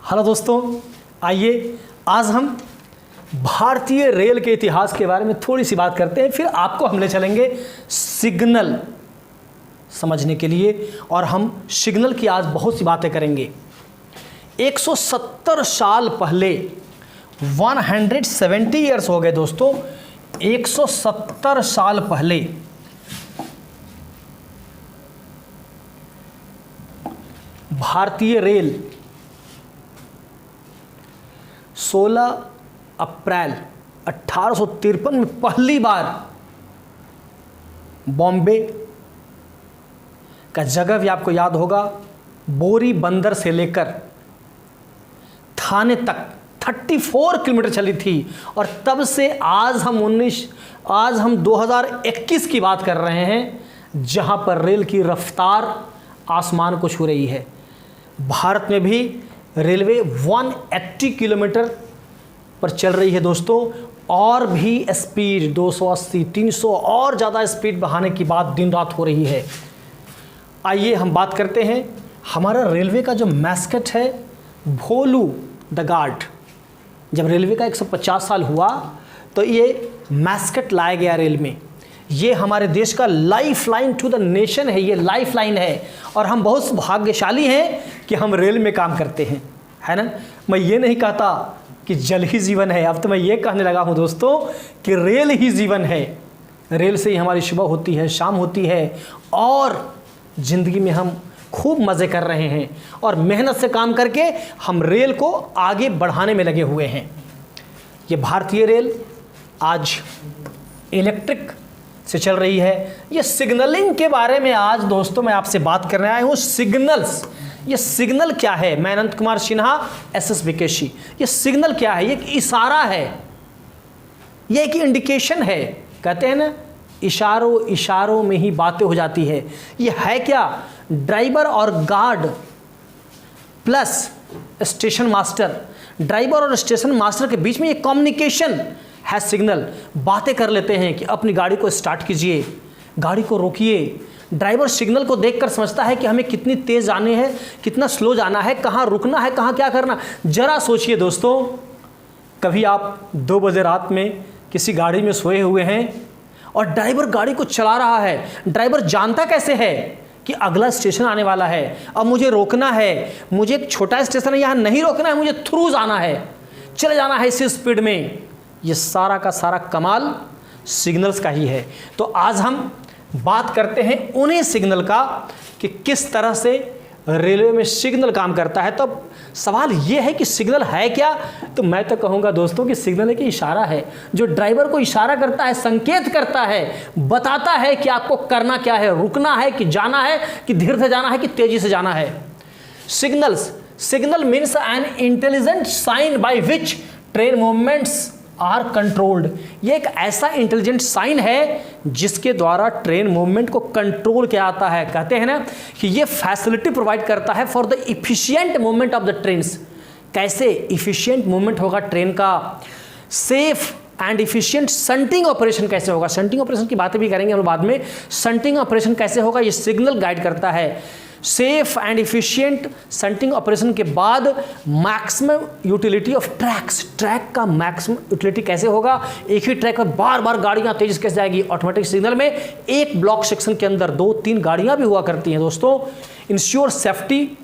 Hello दोस्तों, आइए आज हम भारतीय रेल के इतिहास के बारे में थोड़ी सी बात करते हैं। फिर आपको हम ले चलेंगे सिग्नल समझने के लिए, और हम सिग्नल की आज बहुत सी बातें करेंगे। 170 साल पहले 170 ईयर्स हो गए दोस्तों। 170 साल पहले भारतीय रेल 16 अप्रैल 1853 में पहली बार बॉम्बे का जगह भी आपको याद होगा, बोरी बंदर से लेकर थाने तक 34 किलोमीटर चली थी। और तब से आज हम 2021 की बात कर रहे हैं, जहां पर रेल की रफ्तार आसमान को छू रही है। भारत में भी रेलवे 180 किलोमीटर पर चल रही है दोस्तों, और भी स्पीड 280, 300 और ज़्यादा स्पीड बढ़ाने की बात दिन रात हो रही है। आइए हम बात करते हैं हमारा रेलवे का जो मैस्कट है, भोलू द गार्ड। जब रेलवे का 150 साल हुआ तो ये मैस्कट लाया गया रेल में। ये हमारे देश का life line to the nation है, ये लाइफ लाइन है, और हम बहुत भाग्यशाली हैं कि हम रेल में काम करते हैं, है ना। मैं ये नहीं कहता कि जल ही जीवन है, अब तो मैं ये कहने लगा हूँ दोस्तों कि रेल ही जीवन है। रेल से ही हमारी सुबह होती है, शाम होती है, और ज़िंदगी में हम खूब मज़े कर रहे हैं, और मेहनत से काम करके हम रेल को आगे बढ़ाने में लगे हुए हैं। ये भारतीय रेल आज इलेक्ट्रिक से चल रही है। ये सिग्नलिंग के बारे में आज दोस्तों मैं आपसे बात करने आया हूँ। सिग्नल्स, ये सिग्नल क्या है? मैं अनंत कुमार सिन्हा, SS विकेशी। ये सिग्नल क्या है? ये एक इशारा है, ये एक इंडिकेशन है। कहते हैं ना, इशारों इशारों में ही बातें हो जाती है। ये है क्या? ड्राइवर और guard plus station master, driver और स्टेशन मास्टर के बीच में ये कम्युनिकेशन है। सिग्नल बातें कर लेते हैं कि अपनी गाड़ी को स्टार्ट कीजिए, गाड़ी को रोकिए। ड्राइवर सिग्नल को देखकर समझता है कि हमें कितनी तेज़ जाने हैं, कितना स्लो जाना है, कहाँ रुकना है, कहाँ क्या करना। ज़रा सोचिए दोस्तों, कभी आप 2 बजे रात में किसी गाड़ी में सोए हुए हैं और ड्राइवर गाड़ी को चला रहा है। ड्राइवर जानता कैसे है कि अगला स्टेशन आने वाला है, अब मुझे रोकना है, मुझे एक छोटा स्टेशन है यहाँ नहीं रोकना है, मुझे थ्रू जाना है, चले जाना है इसी स्पीड में। ये सारा का सारा कमाल सिग्नल्स का ही है। तो आज हम बात करते हैं उन्हीं सिग्नल का कि किस तरह से रेलवे में सिग्नल काम करता है। तो सवाल ये है कि सिग्नल है क्या? तो मैं तो कहूँगा दोस्तों कि सिग्नल एक इशारा है, जो ड्राइवर को इशारा करता है, संकेत करता है, बताता है कि आपको करना क्या है, रुकना है कि जाना है, कि धीरे से जाना है कि तेजी से जाना है। Signal means an intelligent sign by which train movements are controlled. ये एक ऐसा इंटेलिजेंट साइन है जिसके द्वारा ट्रेन मूवमेंट को कंट्रोल किया जाता है। कहते हैं ना कि ये फैसिलिटी प्रोवाइड करता है for the efficient movement of the trains. कैसे इफिशिएंट मूवमेंट होगा ट्रेन का? Safe and efficient shunting operation कैसे होगा? शंटिंग ऑपरेशन की बातें भी करेंगे हम बाद में। शंटिंग ऑपरेशन कैसे होगा, ये सिग्नल गाइड करता है। Safe and efficient shunting operation के बाद maximum utility of tracks, track का मैक्सिमम यूटिलिटी कैसे होगा? एक ही ट्रैक पर बार बार गाड़ियां तेजी से कैसे जाएगी? ऑटोमेटिक सिग्नल में एक ब्लॉक सेक्शन के अंदर 2-3 गाड़ियां भी हुआ करती हैं दोस्तों। Ensure safety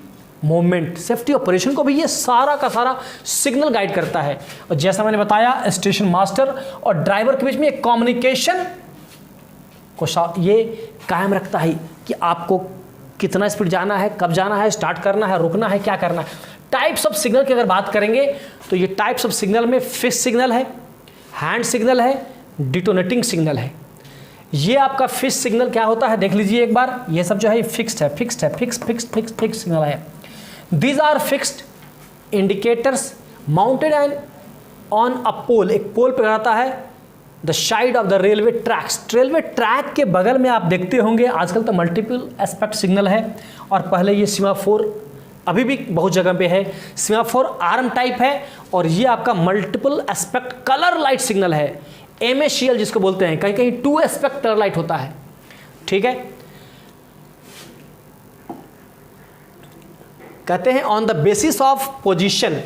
movement, safety operation को भी ये सारा का सारा सिग्नल गाइड करता है। और जैसा मैंने बताया, स्टेशन मास्टर और ड्राइवर के बीच में एक कम्युनिकेशन को ये कायम रखता है कि आपको कितना स्पीड जाना है, कब जाना है, स्टार्ट करना है, रुकना है, क्या करना है। टाइप्स ऑफ सिग्नल की अगर बात करेंगे तो ये टाइप्स ऑफ सिग्नल में फिक्स सिग्नल है, हैंड सिग्नल है, डिटोनेटिंग सिग्नल है। ये आपका फिक्स सिग्नल क्या होता है देख लीजिए एक बार। ये सब जो है फिक्स्ड है, फिक्स सिग्नल है। These are fixed indicators mounted and on a pole, एक पोल पर रहता है the side of the railway tracks. Railway track के बगल में आप देखते होंगे आजकल तो मल्टीपल एस्पेक्ट सिग्नल है, और पहले ये सीमाफोर अभी भी बहुत जगह पे है। सीमाफोर आर्म टाइप है, और ये आपका multiple aspect colour light signal है, MACL जिसको बोलते हैं। कहीं कहीं 2 एस्पेक्ट कलर लाइट होता है, ठीक है। कहते हैं on the basis of position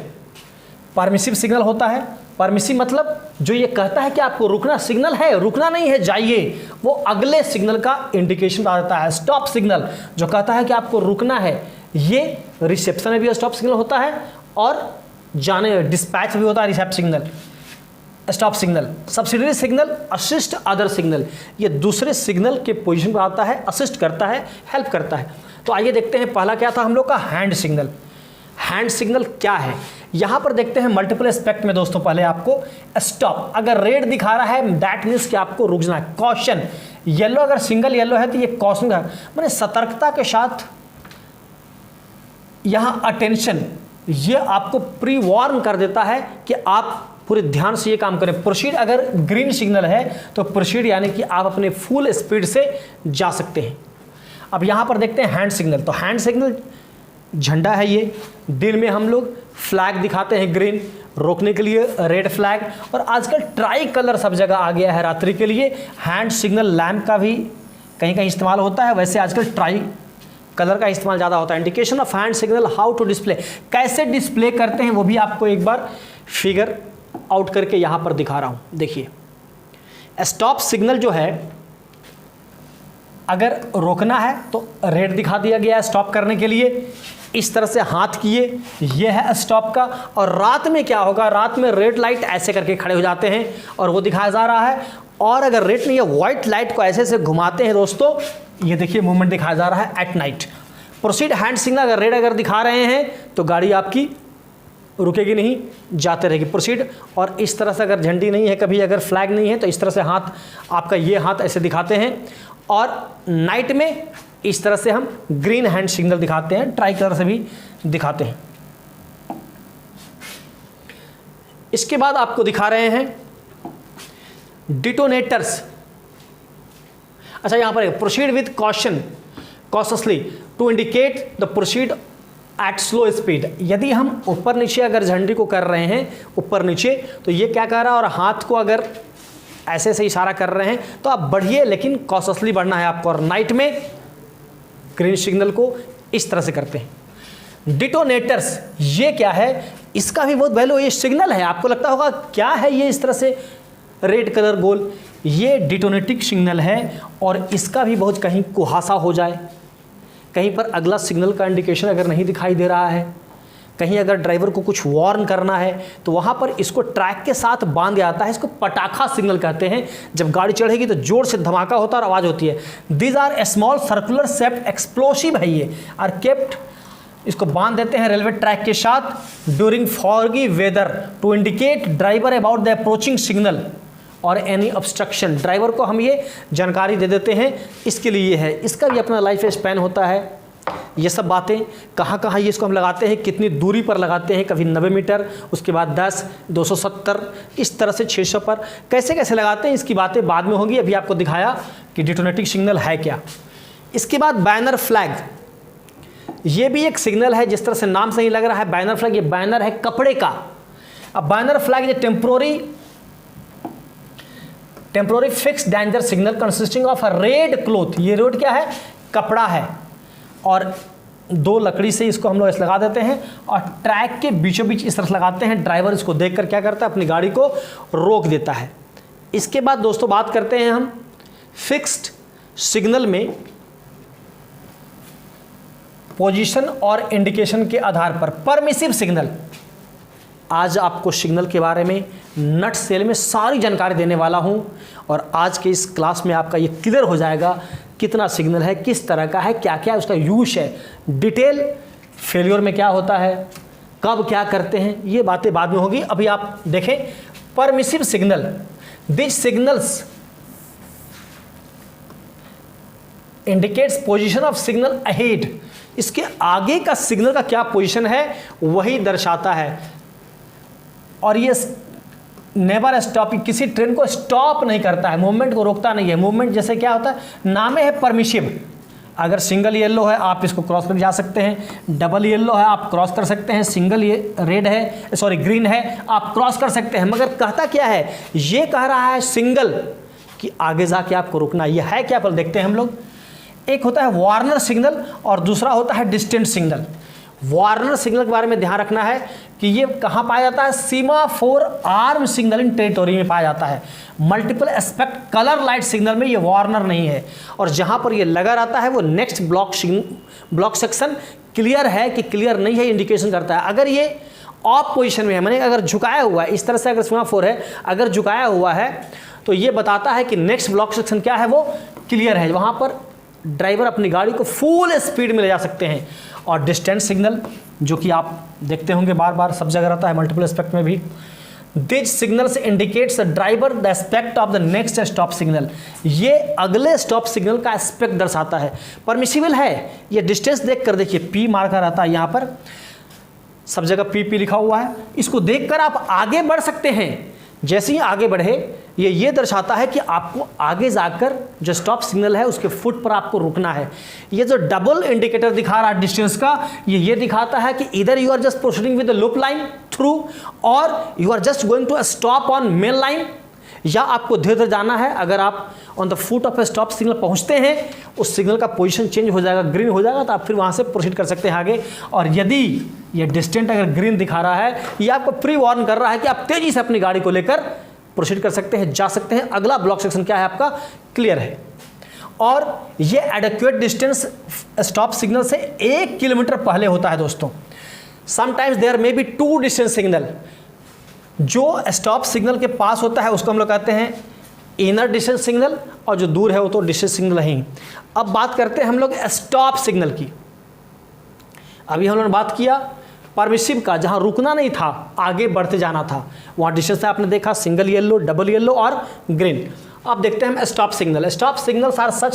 permissive signal होता है। परमिसिव मतलब जो ये कहता है कि आपको रुकना, सिग्नल है रुकना नहीं है जाइए, वो अगले सिग्नल का इंडिकेशन बता देता है। स्टॉप सिग्नल जो कहता है कि आपको रुकना है, ये रिसेप्शन में भी स्टॉप सिग्नल होता है और जाने डिस्पैच भी होता है receipt signal, stop signal. Subsidiary signal, assist other signal, ये दूसरे सिग्नल के पोजीशन पर आता है, असिस्ट करता है, हेल्प करता है। तो आइए देखते हैं पहला क्या था हम लोग का, हैंड सिग्नल। हैंड सिग्नल क्या है यहां पर देखते हैं मल्टीपल एस्पेक्ट में दोस्तों। पहले आपको स्टॉप, अगर रेड दिखा रहा है दैट मीन्स कि आपको रुकना है। कॉशन, येलो अगर सिंगल येलो है तो ये कॉशन का माने सतर्कता के साथ, यहां अटेंशन, ये आपको प्री वार्न कर देता है कि आप पूरे ध्यान से ये काम करें। प्रोसीड अगर ग्रीन सिग्नल है तो प्रोसीड यानी कि आप अपने फुल स्पीड से जा सकते हैं। अब यहां पर देखते हैं हैंड सिग्नल। तो हैंड सिग्नल झंडा है ये, दिन में हम लोग फ्लैग दिखाते हैं ग्रीन, रोकने के लिए रेड फ्लैग, और आजकल ट्राई कलर सब जगह आ गया है रात्रि के लिए। हैंड सिग्नल लैंप का भी कहीं कहीं इस्तेमाल होता है, वैसे आजकल ट्राई कलर का इस्तेमाल ज़्यादा होता है। Indication of hand signal, how to display, कैसे डिस्प्ले करते हैं वो भी आपको एक बार फिगर आउट करके यहाँ पर दिखा रहा हूँ। देखिए स्टॉप सिग्नल जो है, अगर रोकना है तो रेड दिखा दिया गया है स्टॉप करने के लिए, इस तरह से हाथ किए, ये है स्टॉप का। और रात में क्या होगा, रात में रेड लाइट ऐसे करके खड़े हो जाते हैं और वो दिखाया जा रहा है। और अगर रेड नहीं है, व्हाइट लाइट को ऐसे ऐसे घुमाते हैं दोस्तों, ये देखिए मूवमेंट दिखाया जा रहा है at night. Proceed hand signal, अगर रेड अगर दिखा रहे हैं तो गाड़ी आपकी रुकेगी नहीं, जाते रहेगी प्रोसीड। और इस तरह से अगर झंडी नहीं है, कभी अगर फ्लैग नहीं है तो इस तरह से हाथ आपका, ये हाथ ऐसे दिखाते हैं। और नाइट में इस तरह से हम ग्रीन हैंड सिग्नल दिखाते हैं, ट्राई कलर से भी दिखाते हैं। इसके बाद आपको दिखा रहे हैं डिटोनेटर्स। अच्छा यहां पर proceed with caution cautiously to indicate the proceed at slow speed. यदि हम ऊपर नीचे अगर झंडी को कर रहे हैं ऊपर नीचे, तो ये क्या कर रहा है, और हाथ को अगर ऐसे से इशारा कर रहे हैं तो आप बढ़िए, लेकिन कॉशसली बढ़ना है आपको। और नाइट में ग्रीन सिग्नल को इस तरह से करते हैं। डिटोनेटर्स ये क्या है, इसका भी बहुत वैल्यू, ये सिग्नल है, आपको लगता होगा क्या है ये इस तरह से रेड कलर गोल, ये डिटोनेटिंग सिग्नल है। और इसका भी बहुत, कहीं कुहासा हो जाए, कहीं पर अगला सिग्नल का इंडिकेशन अगर नहीं दिखाई दे रहा है, कहीं अगर ड्राइवर को कुछ वार्न करना है तो वहाँ पर इसको ट्रैक के साथ बांध जाता है। इसको पटाखा सिग्नल कहते हैं। जब गाड़ी चढ़ेगी तो जोर से धमाका होता है और आवाज़ होती है। These are small circular shaped explosive है, ये आर केप्ट, इसको बांध देते हैं रेलवे ट्रैक के साथ during foggy weather to indicate driver about the approaching signal और एनी ऑब्स्ट्रक्शन। ड्राइवर को हम ये जानकारी दे देते हैं, इसके लिए ये है। इसका भी अपना लाइफ स्पैन होता है। ये सब बातें कहाँ कहाँ ये इसको हम लगाते हैं, कितनी दूरी पर लगाते हैं, कभी 90 मीटर, उसके बाद 10, 270, इस तरह से 600 पर कैसे कैसे लगाते हैं, इसकी बातें बाद में होंगी। अभी आपको दिखाया कि डिटोनेटिंग सिग्नल है क्या। इसके बाद बैनर फ्लैग, ये भी एक सिग्नल है, जिस तरह से नाम से ही लग रहा है बैनर फ्लैग, ये बैनर है कपड़े का। अब बैनर फ्लैग ये temporary fix danger signal consisting of a red cloth. ये रेड क्या है, कपड़ा है, और 2 लकड़ी से इसको हम लोग ऐसे लगा देते हैं और ट्रैक के बीचों बीच इस तरह लगाते हैं। ड्राइवर इसको देखकर क्या करता है, अपनी गाड़ी को रोक देता है। इसके बाद दोस्तों बात करते हैं हम फिक्स्ड सिग्नल में पोजीशन और इंडिकेशन के आधार पर परमिसिव सिग्नल। आज आपको सिग्नल के बारे में नट सेल में सारी जानकारी देने वाला हूं, और आज के इस क्लास में आपका ये क्लियर हो जाएगा कितना सिग्नल है, किस तरह का है, क्या क्या उसका यूज है, डिटेल फेलियर में क्या होता है, कब क्या करते हैं, ये बातें बाद में होगी। अभी आप देखें permissive signal, this signals indicates position of signal ahead. इसके आगे का सिग्नल का क्या पोजीशन है वही दर्शाता है। और ये नेवर स्टॉप, किसी ट्रेन को स्टॉप नहीं करता है, मूवमेंट को रोकता नहीं है। मूवमेंट जैसे क्या होता है, नामे है परमिसिव। अगर सिंगल येलो है आप इसको क्रॉस कर जा सकते हैं, डबल येलो है आप क्रॉस कर सकते हैं, सिंगल ये रेड है, सॉरी ग्रीन है, आप क्रॉस कर सकते हैं। मगर कहता क्या है, ये कह रहा है सिंगल कि आगे जाके आपको रुकना। ये है क्या, पर देखते हैं हम लोग। एक होता है वार्नर सिग्नल और दूसरा होता है डिस्टेंस सिग्नल। वार्नर सिग्नल के बारे में ध्यान रखना है कि ये कहाँ पाया जाता है, सीमाफोर आर्म सिग्नलिंग टेरिटोरी में पाया जाता है। Multiple aspect colour light signal में ये वार्नर नहीं है, और जहाँ पर ये लगा रहता है वो नेक्स्ट ब्लॉक सेक्शन क्लियर है कि क्लियर नहीं है इंडिकेशन करता है। अगर ये ऑफ पोजीशन में है, माने अगर झुकाया हुआ है, इस तरह से अगर सीमाफोर है अगर झुकाया हुआ है तो ये बताता है कि नेक्स्ट ब्लॉक सेक्शन क्या है, वो क्लियर है, वहाँ पर ड्राइवर अपनी गाड़ी को फुल स्पीड में ले जा सकते हैं। और डिस्टेंस सिग्नल जो कि आप देखते होंगे बार बार सब जगह रहता है, मल्टीपल एस्पेक्ट में भी। This signals indicates the driver the aspect of the next stop signal, ये अगले स्टॉप सिग्नल का एस्पेक्ट दर्शाता है। परमिसिबल है, ये डिस्टेंस देख कर देखिए, पी मार्कर आता है यहाँ पर, सब जगह पी लिखा हुआ है, इसको देखकर आप आगे बढ़ सकते हैं। जैसे ही आगे बढ़े ये दर्शाता है कि आपको आगे जाकर जो स्टॉप सिग्नल है उसके फुट पर आपको रुकना है। ये जो डबल इंडिकेटर दिखा रहा है डिस्टेंस का, ये दिखाता है कि इधर you are just proceeding with the loop line through, और you are just going to stop on main line, या आपको धीरे धीरे जाना है। अगर आप on the foot of a stop signal पहुंचते हैं, उस सिग्नल का पोजीशन चेंज हो जाएगा, ग्रीन हो जाएगा, तो आप फिर वहां से प्रोसीड कर सकते हैं आगे। और यदि ये डिस्टेंट अगर ग्रीन दिखा रहा है, ये आपको प्री वार्न कर रहा है कि आप तेजी से अपनी गाड़ी को लेकर प्रोसीड कर सकते हैं, जा सकते हैं, अगला ब्लॉक सेक्शन क्या है आपका, क्लियर है। और ये एडिक्वेट डिस्टेंस स्टॉप सिग्नल से 1 किलोमीटर पहले होता है दोस्तों। Sometimes there may be 2 distance signal, जो स्टॉप सिग्नल के पास होता है उसको हम लोग कहते हैं इनर डिस्टेंस सिग्नल, और जो दूर है वो तो डिस्टेंस सिग्नल ही। अब बात करते हैं हम लोग स्टॉप सिग्नल की। अभी हम लोगों ने बात किया परमिसिव का, जहां रुकना नहीं था, आगे बढ़ते जाना था, वहां डिस्टेंस से आपने देखा सिंगल येलो, डबल येलो और ग्रीन। अब देखते हैं हम stop signal. Stop signals are such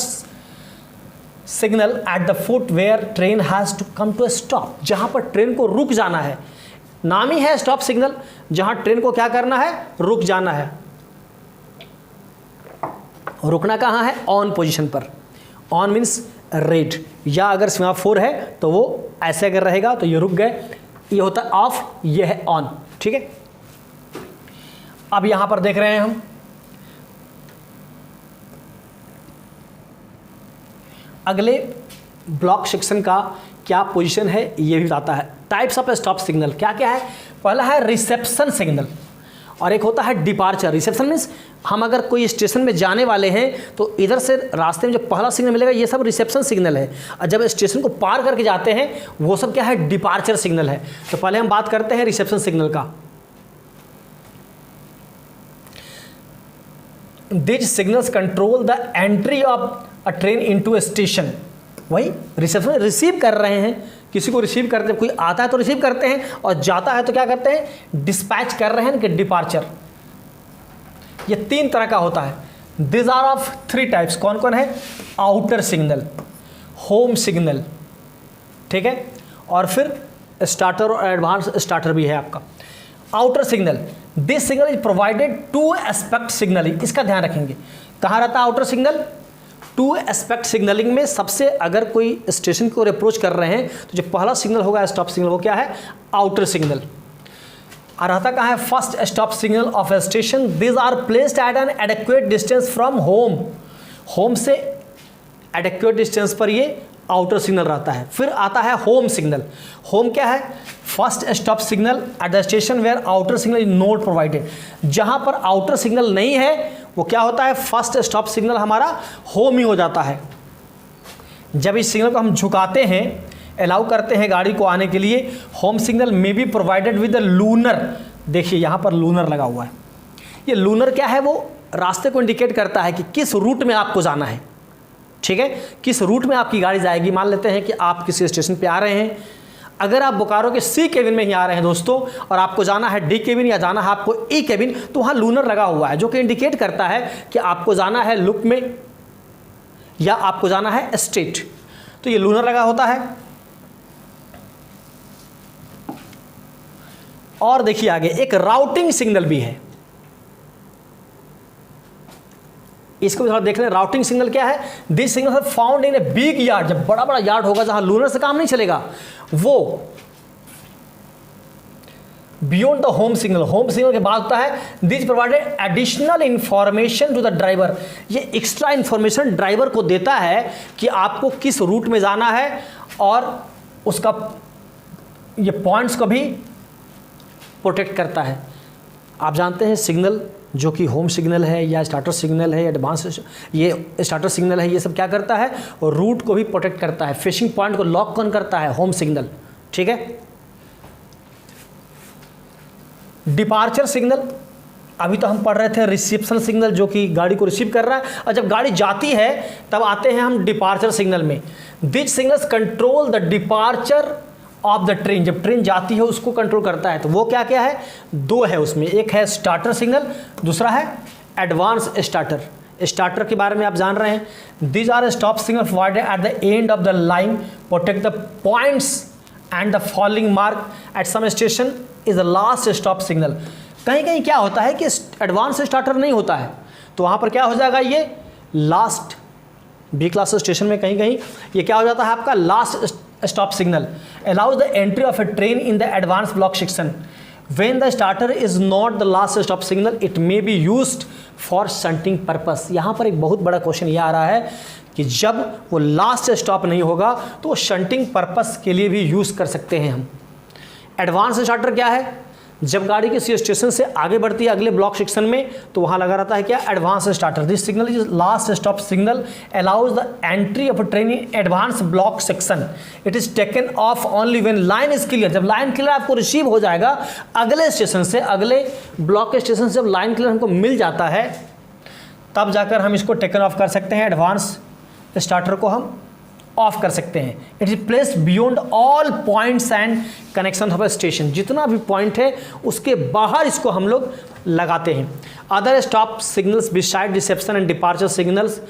signal at the foot where train has to come to stop, जहां पर ट्रेन को रुक जाना है। नाम ही है स्टॉप सिग्नल, जहां ट्रेन को क्या करना है, रुक जाना है। रुकना कहाँ है, ऑन पोजीशन पर। ऑन मीन्स रेड, या अगर सेमाफोर है तो वो ऐसे अगर रहेगा तो ये रुक गए, ये होता है ऑफ, ये है ऑन, ठीक है। अब यहां पर देख रहे हैं हम अगले ब्लॉक सेक्शन का क्या पोजीशन है, ये भी बताता है। टाइप्स ऑफ स्टॉप सिग्नल क्या क्या है, पहला है रिसेप्शन सिग्नल, और एक होता है डिपार्चर। रिसेप्शन मीन्स हम अगर कोई स्टेशन में जाने वाले हैं तो इधर से रास्ते में जो पहला सिग्नल मिलेगा ये सब रिसेप्शन सिग्नल है, और जब स्टेशन को पार करके जाते हैं वो सब क्या है, डिपार्चर सिग्नल है। तो पहले हम बात करते हैं रिसेप्शन सिग्नल का। This signals control the entry of a train into A station. वही रिसेप्शन रिसीव कर रहे हैं, किसी को रिसीव करते हैं, कोई आता है तो रिसीव करते हैं, और जाता है तो क्या करते हैं, डिस्पैच कर रहे हैं कि डिपार्चर। ये 3 तरह का होता है। दिस आर ऑफ 3 टाइप्स, कौन कौन है, आउटर सिग्नल, होम सिग्नल, ठीक है, और फिर स्टार्टर और एडवांस स्टार्टर भी है आपका। Outer signal, this signal is provided to aspect signalling, इसका ध्यान रखेंगे। कहाँ रहता है आउटर सिग्नल, 2 एस्पेक्ट सिग्नलिंग में। सबसे अगर कोई स्टेशन को अप्रोच कर रहे हैं तो जो पहला सिग्नल होगा स्टॉप सिग्नल, वो क्या है, आउटर सिग्नल। और रहता कहाँ है, first stop signal of a station. This are placed at an adequate distance from home, home से एडिक्वेट डिस्टेंस पर ये आउटर सिग्नल रहता है। फिर आता है होम सिग्नल। होम क्या है, first stop signal at the station where outer signal is not provided. जहां पर आउटर सिग्नल नहीं है वो क्या होता है, फर्स्ट स्टॉप सिग्नल हमारा होम ही हो जाता है। जब इस सिग्नल को हम झुकाते हैं, अलाउ करते हैं गाड़ी को आने के लिए, home signal may be provided with a lunar. देखिए यहाँ पर लूनर लगा हुआ है। ये लूनर क्या है, वो रास्ते को इंडिकेट करता है कि किस रूट में आपको जाना है, ठीक है, किस रूट में आपकी गाड़ी जाएगी। मान लेते हैं कि आप किसी स्टेशन पे आ रहे हैं, अगर आप बोकारो के सी केबिन में ही आ रहे हैं दोस्तों, और आपको जाना है डी केबिन या जाना है आपको ई केबिन, तो वहाँ लूनर लगा हुआ है जो कि इंडिकेट करता है कि आपको जाना है लूप में या आपको जाना है स्ट्रेट। तो ये लूनर लगा होता है। और देखिए आगे एक राउटिंग सिग्नल भी है, इसको भी थोड़ा देख लें। राउटिंग सिग्नल क्या है, दिस सिग्नल है found in a big yard. जब बड़ा बड़ा यार्ड होगा जहां लूनर से काम नहीं चलेगा, वो beyond the home signal. Home signal के बाद होता है this provided additional information to the driver. ये एक्स्ट्रा इंफॉर्मेशन ड्राइवर को देता है कि आपको किस रूट में जाना है और उसका ये पॉइंट्स को भी प्रोटेक्ट करता है। आप जानते हैं सिग्नल जो कि होम सिग्नल है या स्टार्टर सिग्नल है या एडवांस ये स्टार्टर सिग्नल है, ये सब क्या करता है, और रूट को भी प्रोटेक्ट करता है, फिशिंग पॉइंट को लॉक कौन करता है, होम सिग्नल। ठीक है। डिपार्चर सिग्नल, अभी तो हम पढ़ रहे थे रिसेप्शन सिग्नल जो कि गाड़ी को रिसीव कर रहा है, और जब गाड़ी जाती है तब आते हैं हम डिपार्चर सिग्नल में। This signals control the departure of the train, जब ट्रेन जाती है उसको कंट्रोल करता है। तो वो क्या क्या है, दो है उसमें, एक है स्टार्टर सिग्नल, दूसरा है एडवांस स्टार्टर। स्टार्टर के बारे में आप जान रहे हैं, these are stop signal provided at the end of the line, protect the points and the following mark at some station is the last stop signal. कहीं कहीं क्या होता है कि एडवांस स्टार्टर नहीं होता है, तो वहाँ पर क्या हो जाएगा, ये लास्ट बी क्लास स्टेशन में कहीं कहीं ये क्या हो जाता है आपका last stop signal. Allows the entry of A train in the advance block section when the starter is not the last stop signal, it may be used for shunting purpose. यहाँ पर एक बहुत बड़ा क्वेश्चन ये आ रहा है कि जब वो लास्ट स्टॉप नहीं होगा तो वो शंटिंग पर्पस के लिए भी यूज़ कर सकते हैं हम। एडवांस स्टार्टर क्या है, जब गाड़ी किसी स्टेशन से आगे बढ़ती है अगले ब्लॉक सेक्शन में तो वहाँ लगा रहता है क्या, advance starter. This signal is last stop signal, allows the entry of a train in advance block section, it is taken of only when line is clear. जब लाइन क्लियर आपको receive हो जाएगा अगले स्टेशन से, अगले block के station से जब लाइन क्लियर हमको मिल जाता है तब जाकर हम इसको टेकन ऑफ कर सकते हैं, एडवांस स्टार्टर को हम ऑफ कर सकते हैं। It is placed beyond all points and connection of a station, जितना भी पॉइंट है उसके बाहर इसको हम लोग लगाते हैं। Other stop signals beside reception and departure signals,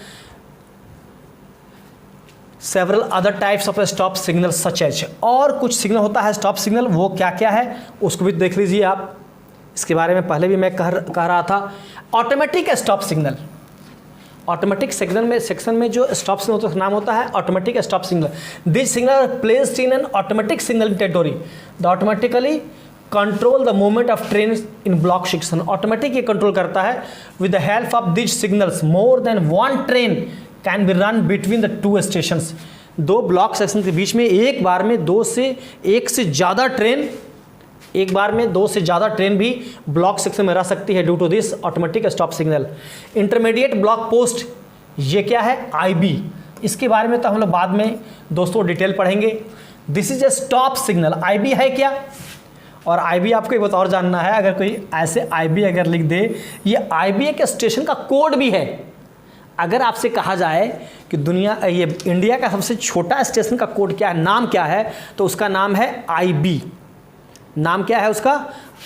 several other types of stop signal such as, और कुछ सिग्नल होता है स्टॉप सिग्नल, वो क्या क्या है उसको भी देख लीजिए आप। इसके बारे में पहले भी मैं कह रहा था। Automatic stop signal, automatic signal में सेक्शन में जो स्टॉप सिग्नल होता है नाम होता है automatic stop signal. This signal are placed in an automatic signal territory, the automatically control the movement of train in block section. Automatic ये control करता है। With the help of this signals more than one train can be run between the two stations. दो block section के बीच में एक बार में दो से ज़्यादा ट्रेन भी ब्लॉक सेक्शन में रह सकती है due to this automatic stop signal. Intermediate block post, ये क्या है, आईबी। इसके बारे में तो हम लोग बाद में दोस्तों डिटेल पढ़ेंगे। This is a stop signal, IB है क्या, और आईबी आपको एक बात और जानना है, अगर कोई ऐसे आईबी अगर लिख दे, ये आईबी एक स्टेशन का कोड भी है। अगर आपसे कहा जाए कि ये इंडिया का सबसे छोटा स्टेशन का कोड क्या है, नाम क्या है, तो उसका नाम है आईबी। नाम क्या है उसका,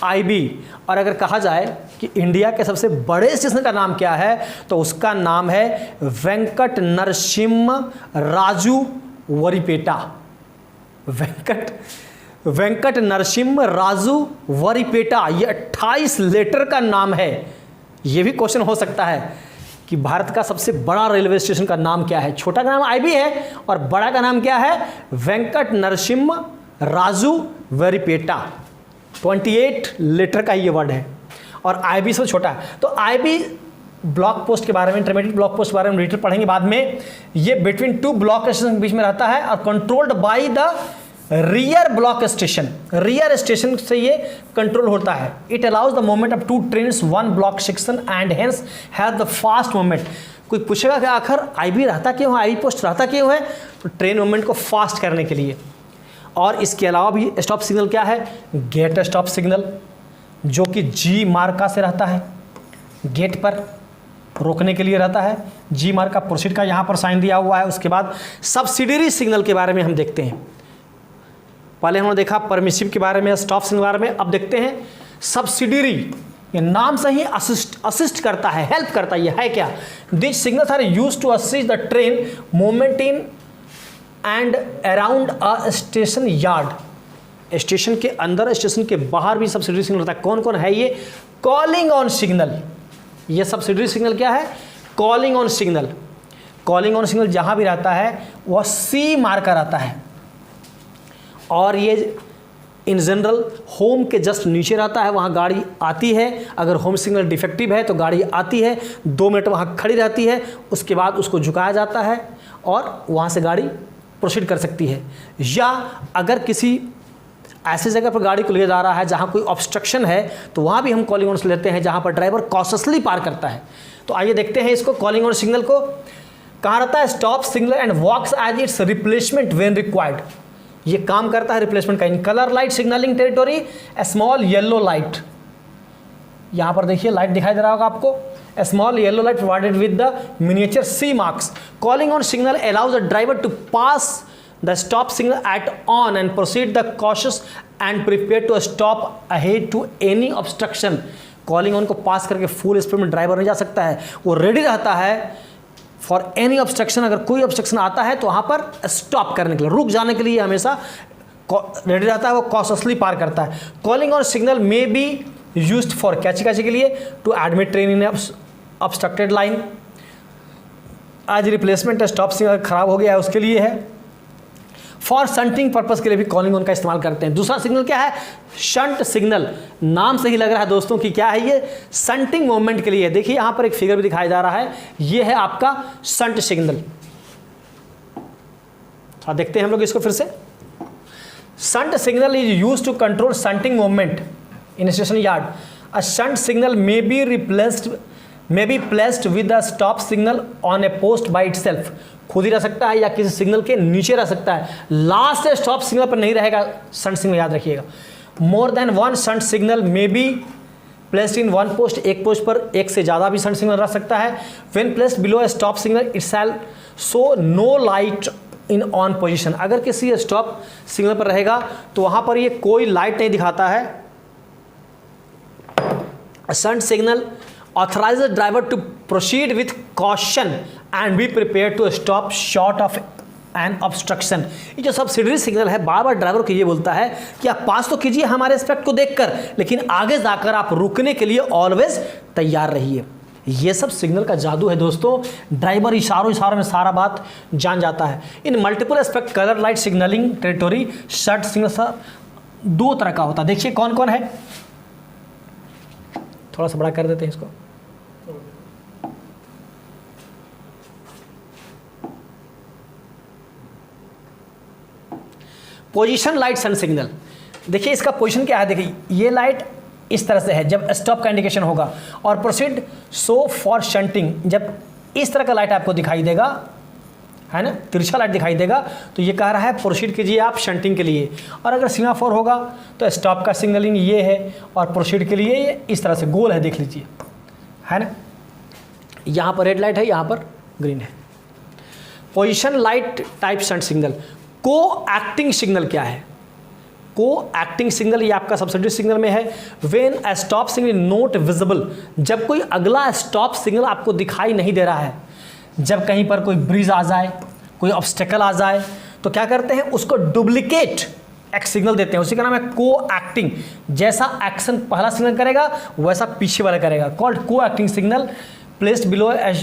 आईबी। और अगर कहा जाए कि इंडिया के सबसे बड़े स्टेशन का नाम क्या है, तो उसका नाम है वेंकट नरसिम्हा राजू वरीपेटा। वेंकट नरसिम्हा राजू वरीपेटा, ये 28 लेटर का नाम है। ये भी क्वेश्चन हो सकता है कि भारत का सबसे बड़ा रेलवे स्टेशन का नाम क्या है। छोटा का नाम आईबी है और बड़ा का नाम क्या है, वेंकट नरसिम्हा राजू वरीपेटा। 28 लेटर का ये वर्ड है और आईबी से छोटा है। तो आईबी ब्लॉक पोस्ट के बारे में, इंटरमीडिएट ब्लॉक पोस्ट के बारे में डिटेल पढ़ेंगे बाद में। ये बिटवीन टू ब्लॉक स्टेशन के बीच में रहता है और controlled by the rear block station. Rear station से ये कंट्रोल होता है। It allows the movement of two trains one block section and hence has the fast movement. कोई पूछेगा कि आखिर आईबी रहता क्यों है, आईबी पोस्ट रहता क्यों है, तो ट्रेन मूवमेंट को फास्ट करने के लिए। और इसके अलावा भी स्टॉप सिग्नल क्या है, गेट स्टॉप सिग्नल, जो कि जी मार्का से रहता है, गेट पर रोकने के लिए रहता है। जी मार्का प्रोसीड का यहाँ पर साइन दिया हुआ है। उसके बाद सब्सिडरी सिग्नल के बारे में हम देखते हैं। पहले हमने देखा परमिसिव के बारे में, स्टॉप सिग्नल के बारे में, अब देखते हैं सब्सिडरी। ये नाम से ही असिस्ट करता है, हेल्प करता है। ये है क्या, this signals are used to assist the train movement in and around a station yard. Station के अंदर, स्टेशन के बाहर भी सब्सिडरी सिग्नल होता है। कौन कौन है ये, कॉलिंग ऑन सिग्नल। ये सब्सिडरी सिग्नल क्या है, calling on signal. Calling on signal जहाँ भी रहता है वह सी मार्का रहता है और ये इन जनरल होम के जस्ट नीचे रहता है। वहाँ गाड़ी आती है, अगर होम सिग्नल डिफेक्टिव है तो गाड़ी आती है, 2 मिनट वहाँ खड़ी रहती है, उसके बाद उसको झुकाया जाता है और वहाँ से गाड़ी प्रोसीड कर सकती है। या अगर किसी ऐसी जगह पर गाड़ी को ले जा रहा है जहाँ कोई ऑब्स्ट्रक्शन है, तो वहाँ भी हम कॉलिंग ऑन से लेते हैं जहाँ पर ड्राइवर कॉशियसली पार करता है। तो आइए देखते हैं इसको, कॉलिंग ऑन सिग्नल को। कहाँ रहता है? Stop signal and works as its replacement when required. ये काम करता है रिप्लेसमेंट का। In colour light signalling territory a small yellow light, यहाँ पर देखिए लाइट दिखाई दे रहा होगा आपको, a small yellow light provided with the miniature C marks. Calling on signal allows the driver to pass the stop signal at on and proceed the cautious and prepare to stop ahead to any obstruction. Calling on को पास करके full speed में driver नहीं जा सकता है, वो ready रहता है फॉर एनी ऑब्स्ट्रक्शन। अगर कोई ऑब्स्ट्रक्शन आता है तो वहाँ पर स्टॉप करने के लिए, रुक जाने के लिए हमेशा रेडी रहता है, वो कॉशियसली पार करता है। कॉलिंग ऑन सिग्नल में बी यूज्ड फॉर कैची के लिए, to admit train in obstructed line, आज रिप्लेसमेंट स्टॉप सिग्नल खराब हो गया है उसके लिए है, फॉर शंटिंग पर्पस के लिए भी कॉलिंग ऑन का इस्तेमाल करते हैं। दूसरा सिग्नल क्या है? Shunt signal. नाम से ही लग रहा है दोस्तों कि क्या है ये? शंटिंग मूवमेंट के लिए। देखिए यहाँ पर एक फिगर भी दिखाया जा रहा है, ये है आपका शंट सिग्नल। देखते हैं हम लोग इसको फिर से। Shunt signal is used to control shunting movement in station yard. A shunt signal may be placed with the stop signal on a post by itself। खुद ही रह सकता है या किसी सिग्नल के नीचे रह सकता है, लास्ट स्टॉप सिग्नल पर नहीं रहेगा शंट सिग्नल, याद रखिएगा। मोर than one shunt signal may be placed in one post, एक पोस्ट पर एक से ज़्यादा भी शंट सिग्नल रह सकता है। When placed below a stop signal itself so no light in on position. अगर किसी स्टॉप सिग्नल पर रहेगा तो वहाँ पर ये कोई लाइट नहीं दिखाता है। Shunt signal authorize the driver to proceed with caution and be prepared to stop short of an obstruction। ये जो सब्सिडरी सिग्नल है बार बार ड्राइवर को ये बोलता है कि आप पास तो कीजिए हमारे एस्पेक्ट को देखकर, लेकिन आगे जाकर आप रुकने के लिए ऑलवेज तैयार रहिए। ये सब सिग्नल का जादू है दोस्तों, ड्राइवर इशारों में सारा बात जान जाता है। इन multiple aspect colour light signalling territory shunt signal सब दो तरह का होता है। देखिए कौन कौन है, थोड़ा सा बड़ा कर देते हैं इसको। पोजीशन लाइट शंट सिग्नल, देखिए इसका पोजीशन क्या है। देखिए ये लाइट इस तरह से है जब स्टॉप का इंडिकेशन होगा, और प्रोसीड सो फॉर शंटिंग, जब इस तरह का लाइट आपको दिखाई देगा, है ना, तिरछा लाइट दिखाई देगा, तो ये कह रहा है प्रोसीड कीजिए आप शंटिंग के लिए। और अगर सीमाफोर होगा तो स्टॉप का सिग्नलिंग ये है, और प्रोसीड के लिए ये इस तरह से गोल है, देख लीजिए, है ना। यहाँ पर रेड लाइट है, यहाँ पर ग्रीन है। Position light type shunt signal. को एक्टिंग सिग्नल क्या है? को एक्टिंग सिग्नल ये आपका सब्सिडरी सिग्नल में है। When a stop signal not visible, जब कोई अगला स्टॉप सिग्नल आपको दिखाई नहीं दे रहा है, जब कहीं पर कोई ब्रिज आ जाए, कोई ऑब्स्टेकल आ जाए, तो क्या करते हैं, उसको डुप्लीकेट एक सिग्नल देते हैं, उसी का नाम है को एक्टिंग। जैसा एक्शन पहला सिग्नल करेगा वैसा पीछे वाला करेगा, called co-acting signal. Placed below a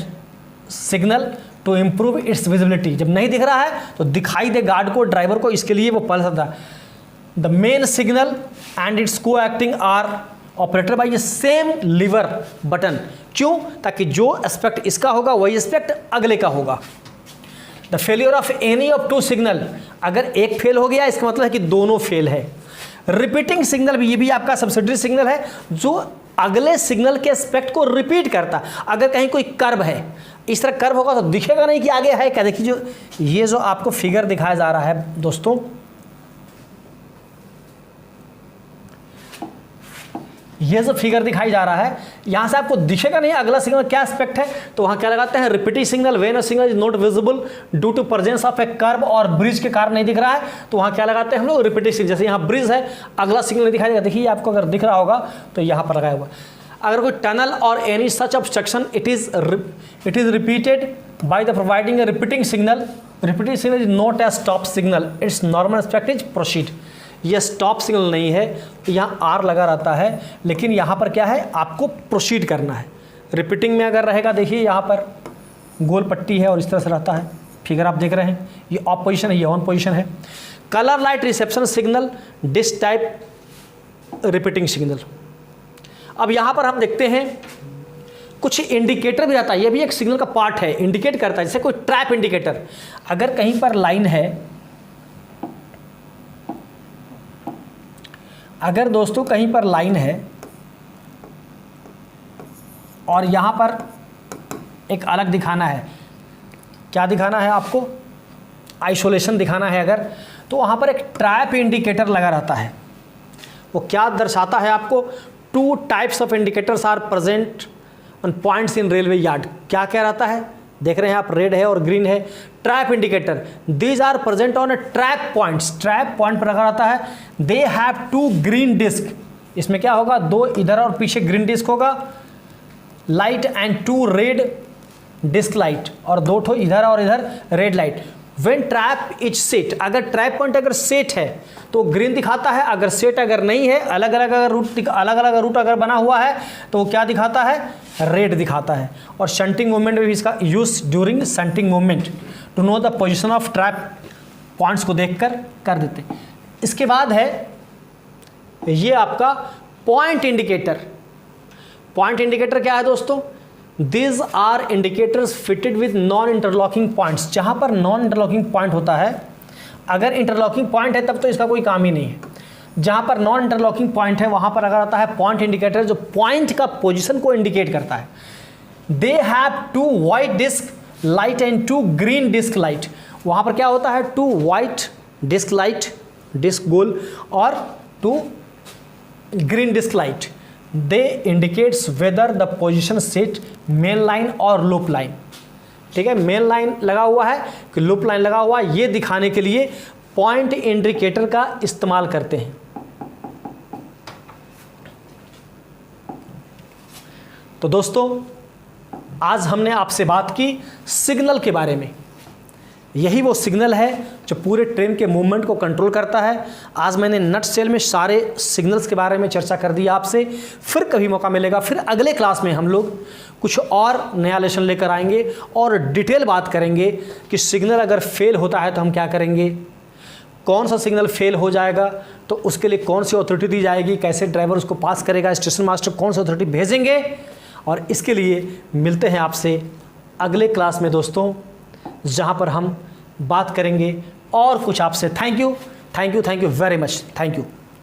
signal to improve its visibility, जब नहीं दिख रहा है तो दिखाई दे गार्ड को, ड्राइवर को, इसके लिए वो पढ़ सकता है। The main signal and its coacting are operated by the same lever button. क्यों? ताकि जो एस्पेक्ट इसका होगा वही एस्पेक्ट अगले का होगा। The failure of any of two signal, अगर एक फेल हो गया इसका मतलब है कि दोनों फेल है। रिपीटिंग सिग्नल भी, ये भी आपका सब्सिडरी सिग्नल है जो अगले सिग्नल के एस्पेक्ट को रिपीट करता। अगर कहीं कोई कर्व है, इस तरह कर्व होगा तो दिखेगा नहीं कि आगे है क्या। देखिए जो ये जो आपको फिगर दिखाया जा रहा है दोस्तों, ये जो फिगर दिखाई जा रहा है, यहाँ से आपको दिखेगा नहीं अगला सिग्नल क्या एस्पेक्ट है, तो वहाँ क्या लगाते हैं, repeating signal. When a signal is not visible due to presence of a curve, और ब्रिज के कारण नहीं दिख रहा है, तो वहाँ क्या लगाते हैं हम लोग, रिपीटिंग सिग्नल। जैसे यहाँ ब्रिज है, अगला सिग्नल नहीं दिखाई देगा, देखिए आपको अगर दिख रहा होगा तो यहाँ पर लगाया हुआ। अगर कोई टनल और any such obstruction, it is repeated by the providing A repeating signal. Repeating signal is not a stop signal, it's normal aspect is proceed. ये स्टॉप सिग्नल नहीं है, यहाँ आर लगा रहता है, लेकिन यहाँ पर क्या है, आपको प्रोसीड करना है। रिपीटिंग में अगर रहेगा, देखिए यहाँ पर गोल पट्टी है और इस तरह से रहता है, फिगर आप देख रहे हैं, ये ऑफ पोजीशन है, ये ऑन पोजीशन है। Colour light reception signal, this type repeating signal. अब यहाँ पर हम देखते हैं कुछ इंडिकेटर भी रहता है, ये भी एक सिग्नल का पार्ट है, इंडिकेट करता है, जैसे कोई ट्रैप इंडिकेटर। अगर कहीं पर लाइन है, अगर दोस्तों कहीं पर लाइन है और यहाँ पर एक अलग दिखाना है, क्या दिखाना है आपको, आइसोलेशन दिखाना है अगर, तो वहाँ पर एक ट्रैप इंडिकेटर लगा रहता है। वो क्या दर्शाता है आपको, 2 types of indicators are present on points in railway yard. क्या क्या रहता है, देख रहे हैं आप, रेड है और ग्रीन है। Trap indicator, these are present on trap points, trap point पर लगा रहता है। दे हैव 2 ग्रीन डिस्क, इसमें क्या होगा, 2 इधर और पीछे ग्रीन डिस्क होगा, light and 2 red disk light, और 2 ठो इधर और इधर red light. When trap is set, अगर ट्रैप पॉइंट अगर सेट है तो ग्रीन दिखाता है, अगर सेट अगर नहीं है, अलग अलग रूट अगर बना हुआ है तो वो क्या दिखाता है, रेड दिखाता है। और शंटिंग मूवमेंट में भी इसका use during shunting movement to know the position of trap points को देखकर कर देते हैं। इसके बाद है ये आपका पॉइंट इंडिकेटर। पॉइंट इंडिकेटर क्या है दोस्तों, These are indicators fitted with non-interlocking points। जहाँ पर नॉन इंटरलॉकिंग पॉइंट होता है, अगर इंटरलॉकिंग पॉइंट है तब तो इसका कोई काम ही नहीं है। जहाँ पर नॉन इंटरलॉकिंग पॉइंट है वहाँ पर अगर आता है पॉइंट इंडिकेटर, जो पॉइंट का पोजीशन को इंडिकेट करता है। They have 2 white disc light and 2 green disc light. वहाँ पर क्या होता है, 2 वाइट डिस्क लाइट, डिस्क गोल, और 2 green disc light. They indicates whether the position set main line और लूप लाइन। ठीक है, मेन लाइन लगा हुआ है कि लूप लाइन लगा हुआ है, ये दिखाने के लिए पॉइंट इंडिकेटर का इस्तेमाल करते हैं। तो दोस्तों आज हमने आपसे बात की सिग्नल के बारे में। यही वो सिग्नल है जो पूरे ट्रेन के मूवमेंट को कंट्रोल करता है। आज मैंने नट सेल में सारे सिग्नल्स के बारे में चर्चा कर दी आपसे। फिर कभी मौका मिलेगा, फिर अगले क्लास में हम लोग कुछ और नया लेसन लेकर आएंगे और डिटेल बात करेंगे कि सिग्नल अगर फेल होता है तो हम क्या करेंगे, कौन सा सिग्नल फेल हो जाएगा तो उसके लिए कौन सी अथॉरिटी दी जाएगी, कैसे ड्राइवर उसको पास करेगा, स्टेशन मास्टर कौन सी अथॉरिटी भेजेंगे। और इसके लिए मिलते हैं आपसे अगले क्लास में दोस्तों, जहाँ पर हम बात करेंगे और कुछ आपसे। Thank you very much, thank you.